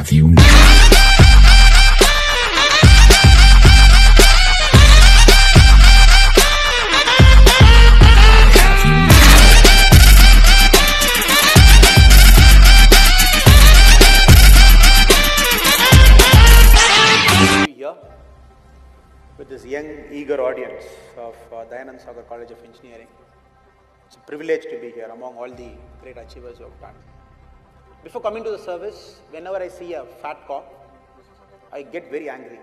Have you here with this young, eager audience of Dayanand Sagar College of Engineering. It's a privilege to be here among all the great achievers you have done. Before coming to the service, whenever I see a fat cop, I get very angry.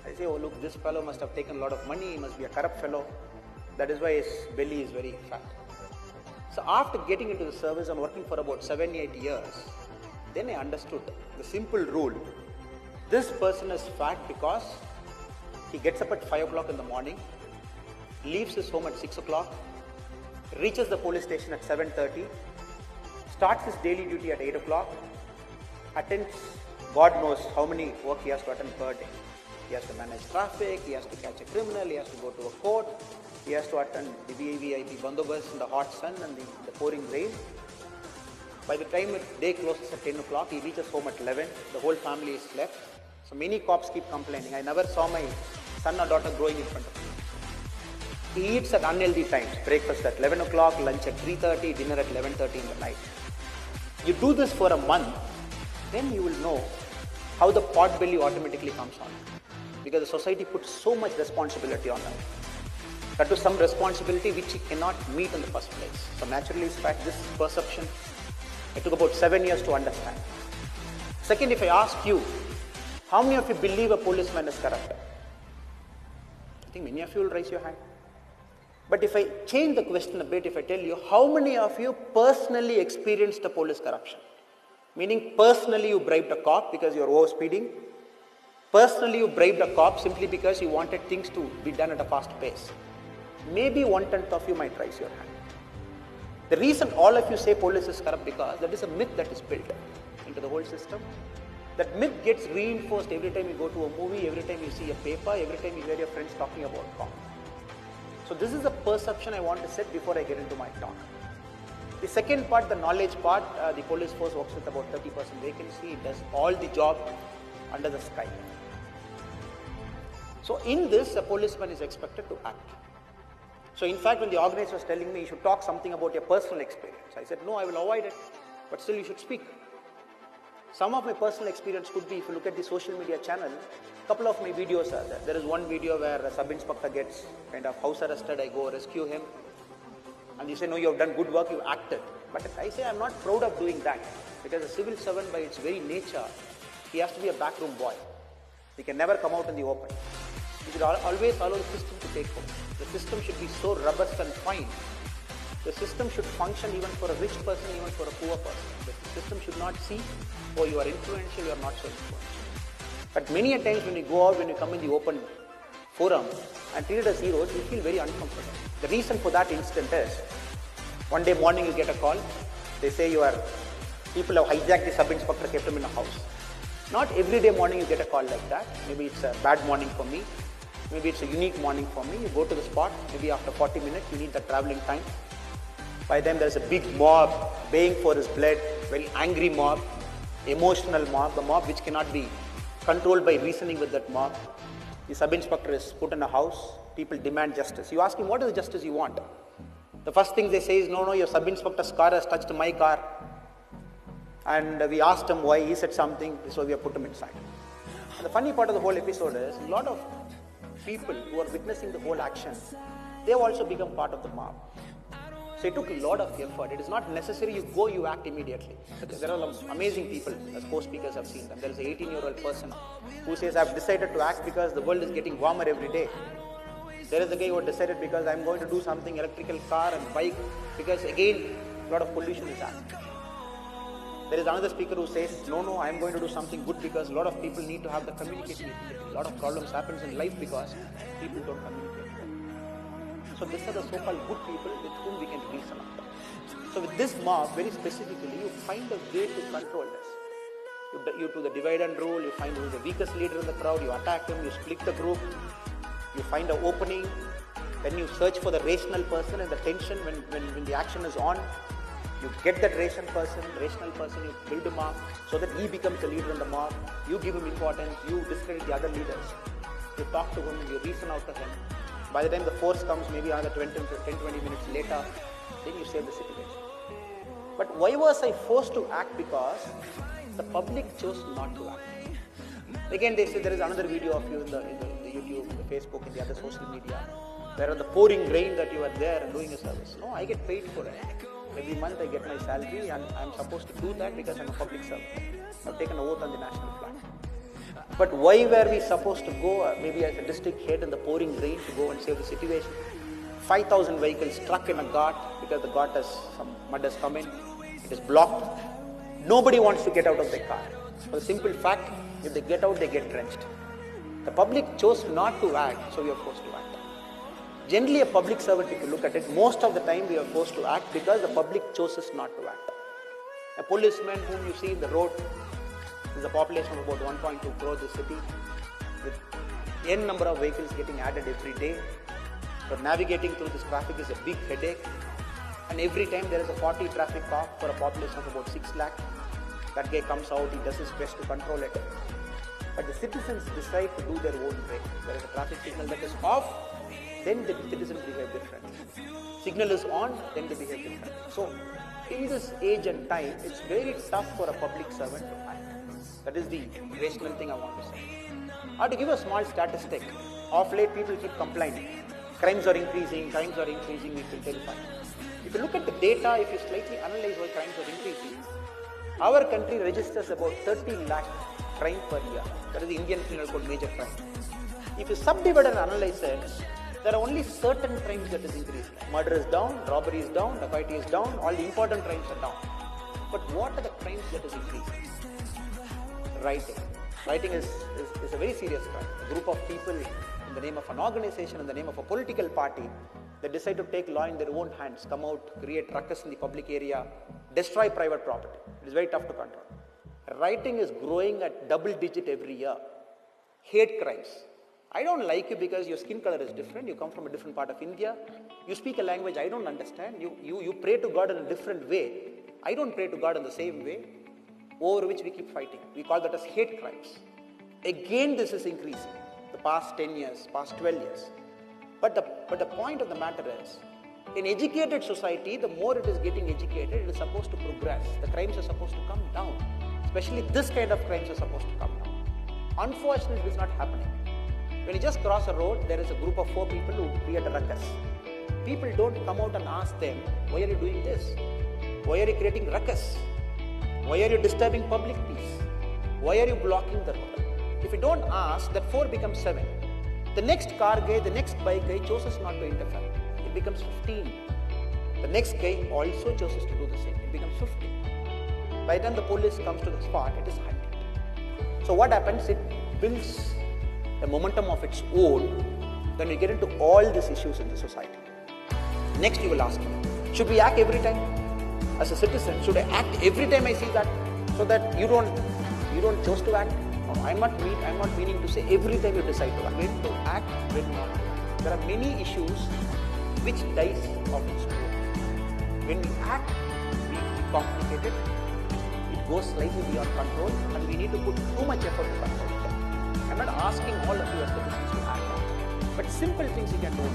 I say, oh look, this fellow must have taken a lot of money, he must be a corrupt fellow. That is why his belly is very fat. So after getting into the service and working for about 7-8 years, then I understood the simple rule. This person is fat because he gets up at 5 o'clock in the morning, leaves his home at 6 o'clock, reaches the police station at 7:30, starts his daily duty at 8 o'clock, attends God knows how many work he has to attend per day. He has to manage traffic, he has to catch a criminal, he has to go to a court, he has to attend the VVIP bandobast in the hot sun and the pouring rain. By the time the day closes at 10 o'clock, he reaches home at 11, the whole family is left. So many cops keep complaining, I never saw my son or daughter growing in front of me. He eats at unhealthy times, breakfast at 11 o'clock, lunch at 3:30, dinner at 11:30 in the night. You do this for a month, then you will know how the pot belly automatically comes on. Because the society puts so much responsibility on them. That was some responsibility which he cannot meet in the first place. So naturally, in fact, this perception, it took about 7 years to understand. Second, if I ask you, how many of you believe a policeman is corrupt? I think many of you will raise your hand. But if I change the question a bit, if I tell you, how many of you personally experienced a police corruption? Meaning personally you bribed a cop because you are overspeeding. Personally you bribed a cop simply because you wanted things to be done at a fast pace. Maybe 1/10 of you might raise your hand. The reason all of you say police is corrupt because that is a myth that is built into the whole system. That myth gets reinforced every time you go to a movie, every time you see a paper, every time you hear your friends talking about cop. So this is the perception I want to set before I get into my talk. The second part, the knowledge part, the police force works with about 30% vacancy. It does all the job under the sky. So in this, a policeman is expected to act. So in fact, when the organizer was telling me you should talk something about your personal experience, I said, no, I will avoid it, but still you should speak. Some of my personal experience could be, if you look at the social media channel, a couple of my videos are there. There is one video where a sub-inspector gets kind of house arrested, I go rescue him. And you say, no, you have done good work, you acted. But I say, I'm not proud of doing that. Because a civil servant by its very nature, he has to be a backroom boy. He can never come out in the open. You should always allow the system to take over. The system should be so robust and fine. The system should function even for a rich person, even for a poor person. The system should not see, oh, you are influential, you are not so influential. But many a times when you go out, when you come in the open forum and treated as heroes, you feel very uncomfortable. The reason for that instant is, one day morning you get a call, they say people have hijacked the sub-inspector, kept him in a house. Not every day morning you get a call like that. Maybe it's a bad morning for me. Maybe it's a unique morning for me. You go to the spot, maybe after 40 minutes, you need the traveling time. By then there's a big mob baying for his blood, very angry mob, emotional mob, a mob which cannot be controlled by reasoning with that mob. The sub-inspector is put in a house, people demand justice. You ask him, what is the justice you want? The first thing they say is, no, your sub-inspector's car has touched my car. And we asked him why, he said something, so we have put him inside. And the funny part of the whole episode is, a lot of people who are witnessing the whole action, they have also become part of the mob. So it took a lot of effort. It is not necessary you go, you act immediately. There are some amazing people, as co-speakers have seen them. There is an 18-year-old person who says, I've decided to act because the world is getting warmer every day. There is a guy who decided because I'm going to do something, electrical car and bike, because again, a lot of pollution is happening. There is another speaker who says, no, I'm going to do something good because a lot of people need to have the communication. A lot of problems happens in life because people don't communicate. So these are the so-called good people with whom we can reason up. So with this mob, very specifically, you find a way to control this. You do the divide and rule, you find who is the weakest leader in the crowd, you attack him, you split the group, you find an opening, then you search for the rational person and the tension when the action is on. You get that rational person, you build him up so that he becomes a leader in the mob. You give him importance, you discredit the other leaders. You talk to him, you reason out to him. By the time the force comes, maybe another 20 minutes later, then you save the situation. But why was I forced to act? Because the public chose not to act. Again, they say there is another video of you in the YouTube, the Facebook, and the other social media, where on the pouring rain that you are there and doing a service. No, I get paid for it. Every month I get my salary and I'm supposed to do that because I'm a public servant. I've taken an oath on the national flag. But why were we supposed to go, maybe as a district head in the pouring rain, to go and save the situation? 5,000 vehicles stuck in a ghat because the ghat has, some mud has come in. It is blocked. Nobody wants to get out of their car. For the simple fact, if they get out, they get drenched. The public chose not to act, so we are forced to act. Generally, a public servant, if you look at it, most of the time we are forced to act because the public chooses not to act. A policeman whom you see in the road is a population of about 1.2 crore in the city, with n number of vehicles getting added every day. But navigating through this traffic is a big headache. And every time there is a 40 traffic cop for a population of about 6 lakh. That guy comes out, he does his best to control it. But the citizens decide to do their own way. There is a traffic signal that is off, then the citizens behave differently. Signal is on, then they behave differently. So, in this age and time, it's very tough for a public servant to act. That is the rational thing I want to say. I have to give a small statistic. Of late, people keep complaining. Crimes are increasing, we feel terrified. If you look at the data, if you slightly analyze why crimes are increasing, our country registers about 30 lakh crime per year. That is the Indian Penal Code major crime. If you subdivide and analyze it, there are only certain crimes that is increasing. Murder is down, robbery is down, dacoity is down, all the important crimes are down. But what are the crimes that is increasing? Writing. Writing is a very serious crime. A group of people in the name of an organization, in the name of a political party, they decide to take law in their own hands, come out, create ruckus in the public area, destroy private property. It is very tough to control. Writing is growing at double digit every year. Hate crimes. I don't like you because your skin color is different, you come from a different part of India, you speak a language I don't understand, you pray to God in a different way, I don't pray to God in the same way, over which we keep fighting. We call that as hate crimes. Again, this is increasing. The past 10 years, past 12 years. But the point of the matter is, in educated society, the more it is getting educated, it is supposed to progress. The crimes are supposed to come down. Especially this kind of crimes are supposed to come down. Unfortunately, it is not happening. When you just cross a road, there is a group of 4 people who create a ruckus. People don't come out and ask them, why are you doing this? Why are you creating ruckus? Why are you disturbing public peace? Why are you blocking the road? If you don't ask, that 4 becomes 7. The next car guy, the next bike guy chooses not to interfere. It becomes 15. The next guy also chooses to do the same. It becomes 50. By the time the police comes to the spot, it is 100. So what happens? It builds a momentum of its own. Then we get into all these issues in the society. Next you will ask me, should we act every time? As a citizen, should I act every time I see that? So that you don't choose to act? No, I'm not meaning to say every time you decide to act. When to act, when not to act. There are many issues which dies of its own. When we act, we complicate it. It goes slightly beyond control and we need to put too much effort to control it. I'm not asking all of you as citizens to act, but simple things you can do.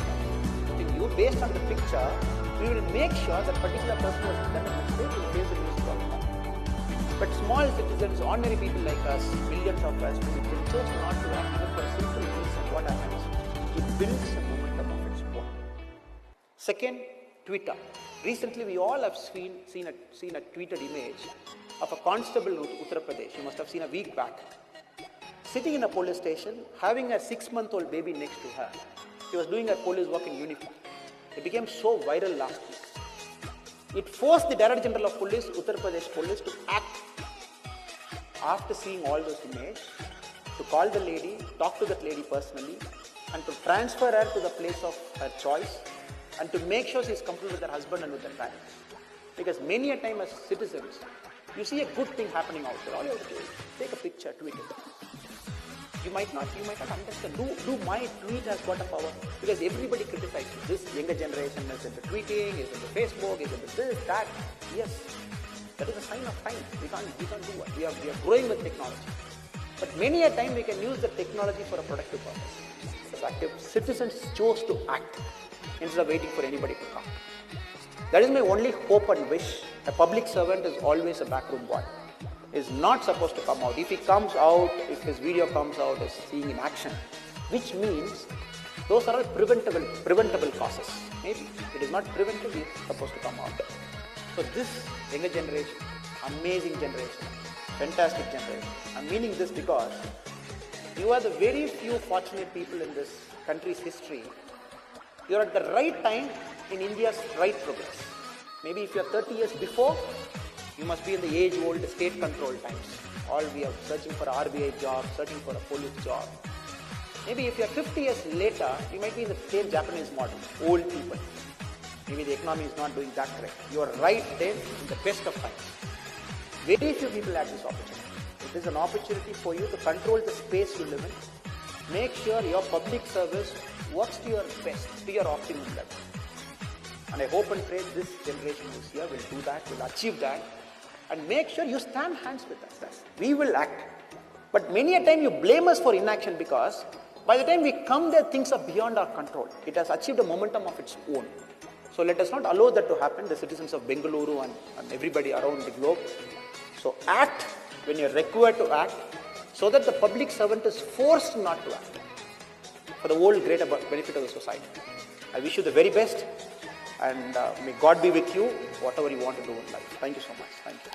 You, based on the picture, we will make sure that particular person was done a mistake will face the risk of that. But small citizens, ordinary people like us, millions of us, we chose not to act even for a simple reason. What happens? It builds a momentum of its own. Second, Twitter. Recently, we all have seen a tweeted image of a constable in Uttar Pradesh. You must have seen a week back. Sitting in a police station, having a 6-month-old baby next to her. She was doing her police work in uniform. It became so viral last week. It forced the Director General of Police, Uttar Pradesh Police, to act after seeing all those images, to call the lady, talk to that lady personally, and to transfer her to the place of her choice, and to make sure she is comfortable with her husband and with her parents. Because many a time as citizens, you see a good thing happening out there. All you have to do is take a picture, tweet it. You You might not understand. Do my tweet has got a power? Because everybody criticizes this younger generation is into tweeting, is into Facebook, is into this, that. Yes, that is a sign of time. We can't do what? We are growing with technology. But many a time we can use the technology for a productive purpose. As active citizens chose to act instead of waiting for anybody to come. That is my only hope and wish. A public servant is always a backroom boy. Is not supposed to come out. If he comes out, if his video comes out as seeing in action, which means those are all preventable causes. Maybe it is not preventable, he is supposed to come out. So this younger generation, amazing generation, fantastic generation. I'm meaning this because you are the very few fortunate people in this country's history. You are at the right time in India's right progress. Maybe if you are 30 years before, you must be in the age-old state-controlled times. All we are searching for an RBI job, searching for a police job. Maybe if you are 50 years later, you might be in the same Japanese model, old people. Maybe the economy is not doing that correct. You are right there in the best of times. Very few people have this opportunity. It is an opportunity for you to control the space you live in. Make sure your public service works to your best, to your optimum level. And I hope and pray this generation who is here will do that, will achieve that. And make sure you stand hands with us. We will act. But many a time you blame us for inaction because by the time we come there, things are beyond our control. It has achieved a momentum of its own. So let us not allow that to happen, the citizens of Bengaluru and everybody around the globe. So act when you are required to act so that the public servant is forced not to act for the whole greater benefit of the society. I wish you the very best. And may God be with you, whatever you want to do in life. Thank you so much. Thank you.